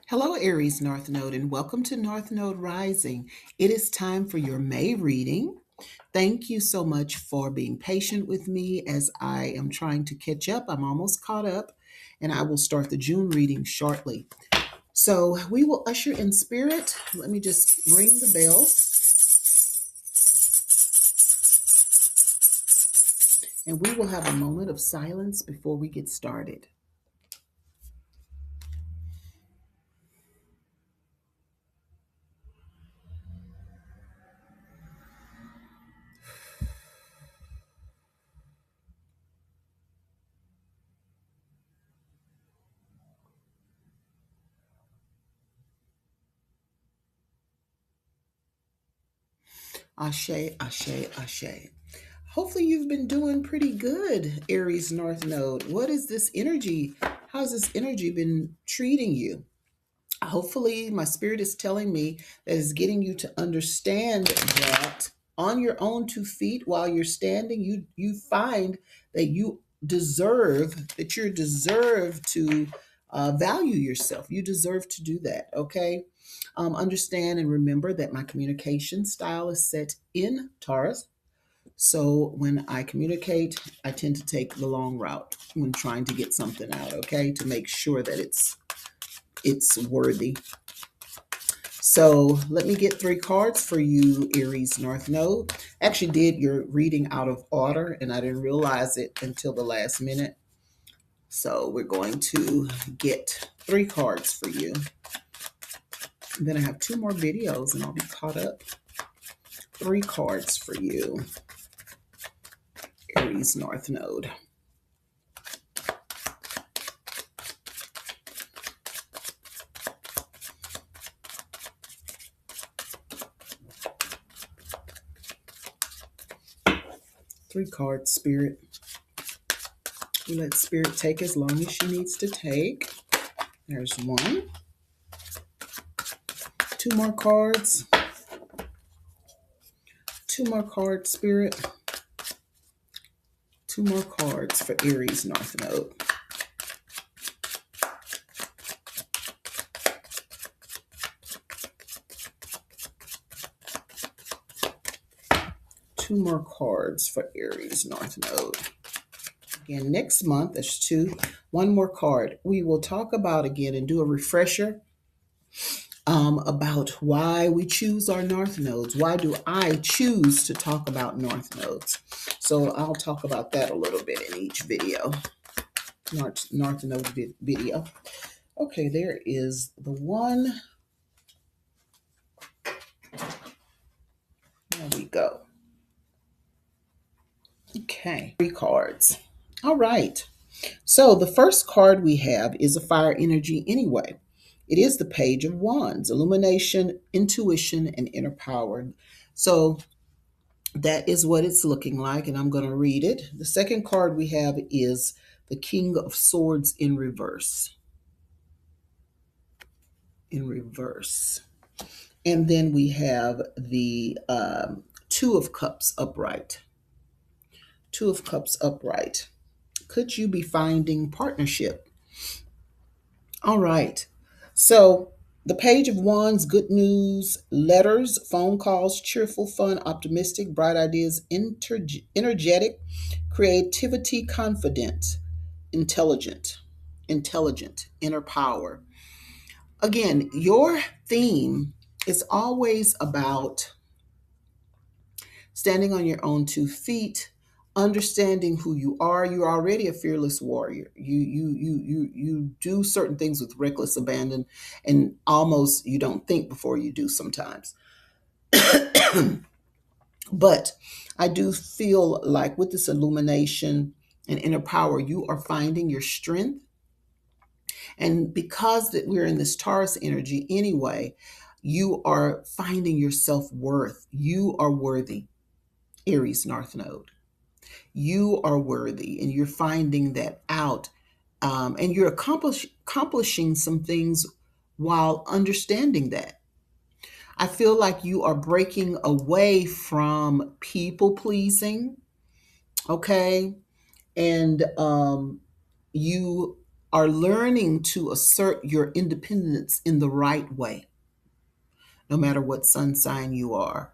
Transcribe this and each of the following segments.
Hello, Aries North Node, and welcome to North Node Rising. It is time for your May reading. Thank you so much for being patient with me as I am trying to catch up. I'm almost caught up, and I will start the June reading shortly. So we will usher in spirit. Let me just ring the bell, and we will have a moment of silence before we get started. Ashe, ashe, ashe. Hopefully, you've been doing pretty good, Aries North Node. What is this energy? How's this energy been treating you? Hopefully, my spirit is telling me that it's getting you to understand that on your own 2 feet while you're standing, you find that you deserve to value yourself. You deserve to do that. Okay. Understand and remember that my communication style is set in Taurus. So when I communicate, I tend to take the long route when trying to get something out, okay, to make sure that it's worthy. So let me get 3 cards for you, Aries North Node. Actually did your reading out of order and I didn't realize it until the last minute. So we're going to get 3 cards for you. And then I have 2 more videos and I'll be caught up. 3 cards for you, Aries North Node. Three cards, Spirit. We let Spirit take as long as she needs to take. There's 1. 2 more cards. 2 more cards, Spirit. 2 more cards for Aries North Node. Two more cards for Aries North Node. Again, next month, there's 2. 1 more card. We will talk about again and do a refresher about why we choose our North Nodes. Why do I choose to talk about North Nodes? So I'll talk about that a little bit in each video. North Node video. Okay, there is the one. There we go. Okay, 3 cards. All right. So the first card we have is a fire energy anyway. It is the Page of Wands, illumination, intuition, and inner power. So that is what it's looking like, and I'm going to read it. The second card we have is the King of Swords in reverse. In reverse. And then we have the 2 of Cups upright. 2 of Cups upright. Could you be finding partnership? All right. So the Page of Wands, good news, letters, phone calls, cheerful, fun, optimistic, bright ideas, energetic, creativity, confident, intelligent, inner power. Again, your theme is always about standing on your own 2 feet, understanding who you are. You're already a fearless warrior. You do certain things with reckless abandon, and almost you don't think before you do sometimes. But I do feel like with this illumination and inner power, you are finding your strength. And because that we're in this Taurus energy anyway, you are finding your self-worth. You are worthy, Aries North Node. You are worthy, and you're finding that out. And you're accomplishing some things while understanding that. I feel like you are breaking away from people pleasing, okay? And you are learning to assert your independence in the right way, no matter what sun sign you are.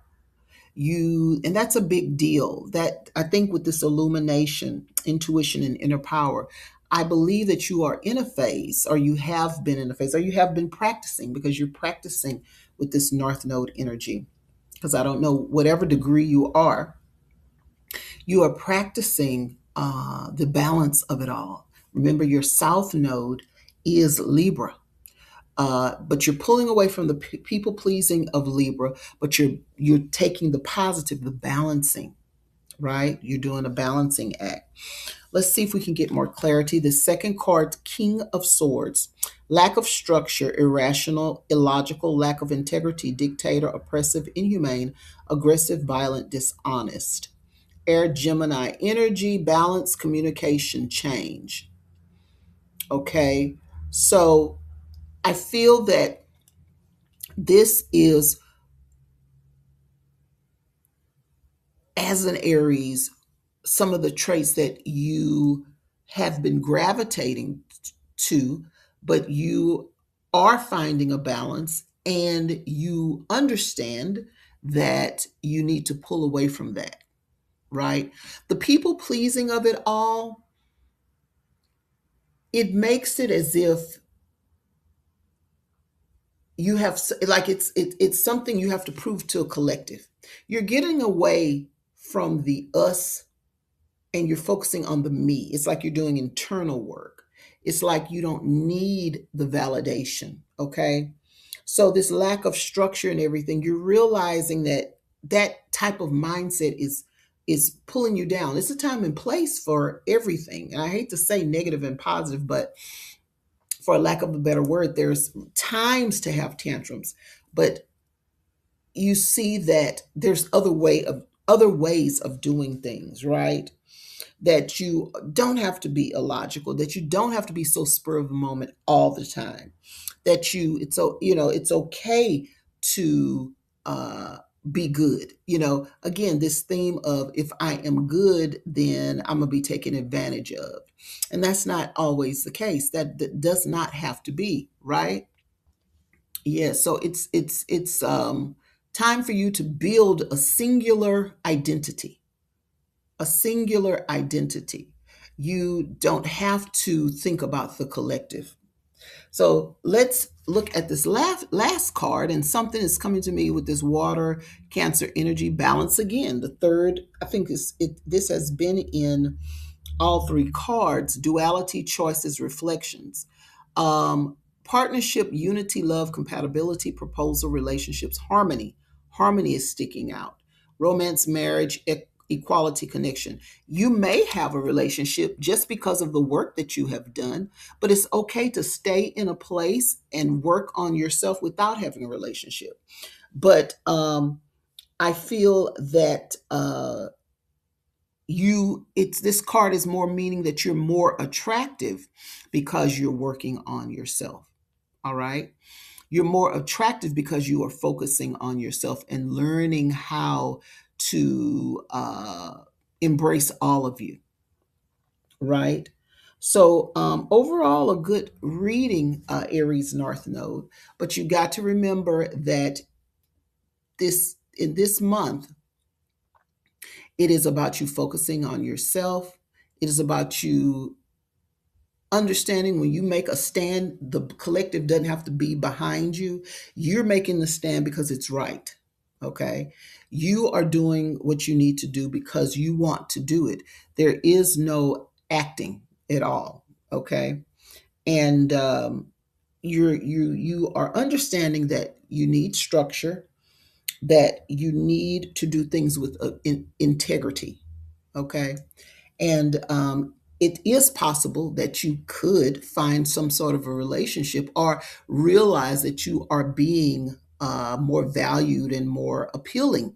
And that's a big deal. That I think with this illumination, intuition, and inner power, I believe that you are in a phase, or you have been in a phase, or you have been practicing, because you're practicing with this North Node energy. Because I don't know, whatever degree you are practicing the balance of it all. Remember, your South Node is Libra. But you're pulling away from the people pleasing of Libra, but you're taking the positive, the balancing, right? You're doing a balancing act. Let's see if we can get more clarity. The second card, King of Swords. Lack of structure, irrational, illogical, lack of integrity, dictator, oppressive, inhumane, aggressive, violent, dishonest. Air Gemini energy, balance, communication, change. Okay, so I feel that this is, as an Aries, some of the traits that you have been gravitating to, but you are finding a balance, and you understand that you need to pull away from that, right? The people pleasing of it all, it makes it as if you have, like, it's something you have to prove to a collective. You're getting away from the us, and you're focusing on the me. It's like you're doing internal work. It's like you don't need the validation, okay? So this lack of structure and everything, you're realizing that that type of mindset is pulling you down. It's a time and place for everything. And I hate to say negative and positive, but for lack of a better word, there's times to have tantrums, but you see that there's other ways of doing things, right? That you don't have to be illogical, that you don't have to be so spur of the moment all the time, that it's okay to uh, be good. Again, this theme of, if I am good, then I'm gonna be taken advantage of, and that's not always the case. That does not have to be, right? Yeah. So it's time for you to build a singular identity. You don't have to think about the collective. So let's look at this last card, and something is coming to me with this water Cancer energy balance again. The third, I think this has been in all three cards: duality, choices, reflections. Partnership, unity, love, compatibility, proposal, relationships, harmony. Harmony is sticking out. Romance, marriage, equality, connection. You may have a relationship just because of the work that you have done, but it's okay to stay in a place and work on yourself without having a relationship. But I feel that it's this card is more meaning that you're more attractive because you're working on yourself. All right, you're more attractive because you are focusing on yourself and learning how to embrace all of you, right? So overall, a good reading, Aries North Node. But you got to remember that in this month, it is about you focusing on yourself. It is about you understanding, when you make a stand, the collective doesn't have to be behind you. You're making the stand because it's right. Okay. You are doing what you need to do because you want to do it. There is no acting at all. Okay. And you are understanding that you need structure, that you need to do things with integrity. Okay. And it is possible that you could find some sort of a relationship, or realize that you are being more valued and more appealing